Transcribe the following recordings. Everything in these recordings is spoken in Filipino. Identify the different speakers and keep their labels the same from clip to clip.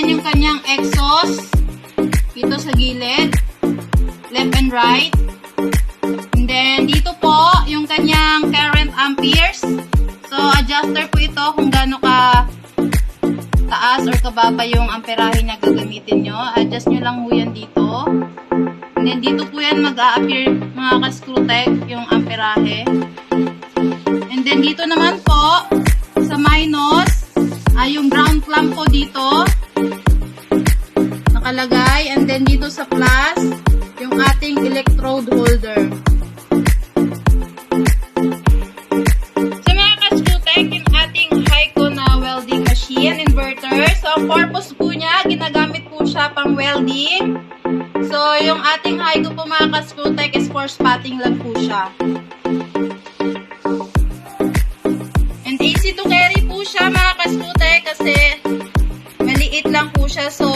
Speaker 1: natin yung kanyang exhaust dito sa gilid, left and right. And then, dito po, yung kanyang current amperes. So, adjuster po ito kung gaano ka taas or kababa yung amperahe na gagamitin nyo. Adjust nyo lang po yan dito. And then, dito po yan mag-a-appear mga ka-Screwtech, yung amperahe. And then, dito naman po, sa minus, ay yung ground clamp po dito nakalagay. And then, dito sa plus, yung ating electrode holder. So, mga ka-Screwtech, yung ating Hyco na welding machine inverter. So, ang purpose po niya, ginagamit po siya pang welding. So, yung ating Hyco po mga ka-Screwtech is for spotting lang po siya. And easy to carry po siya mga ka-Screwtech kasi maliit lang po siya. So,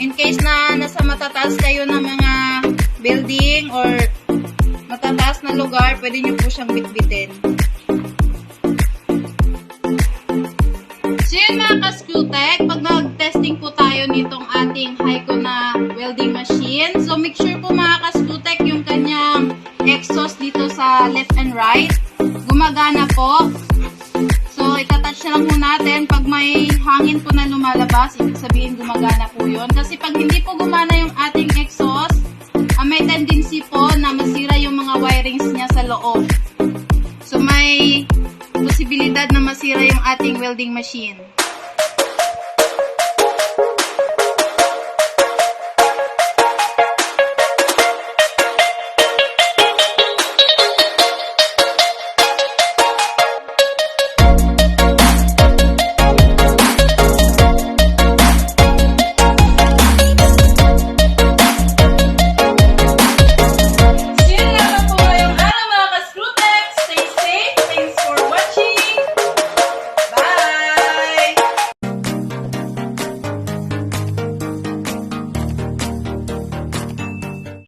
Speaker 1: in case na nasa matataas kayo ng mga building or matataas na lugar, pwede nyo po siyang bitbitin. So yun mga ka-Screwtech, pag nag-testing po tayo nitong ating Hyco na welding machine, so make sure po mga ka-Screwtech yung kanyang exhaust dito sa left and right, gumagana po. So itatouch na lang po natin. Pag may hangin po na lumalabas, ibig sabihin gumagana po yun. Kasi pag hindi po gumana yung ating exhaust, may tendency po na masira yung mga wirings niya sa loob. So may posibilidad na masira yung ating welding machine.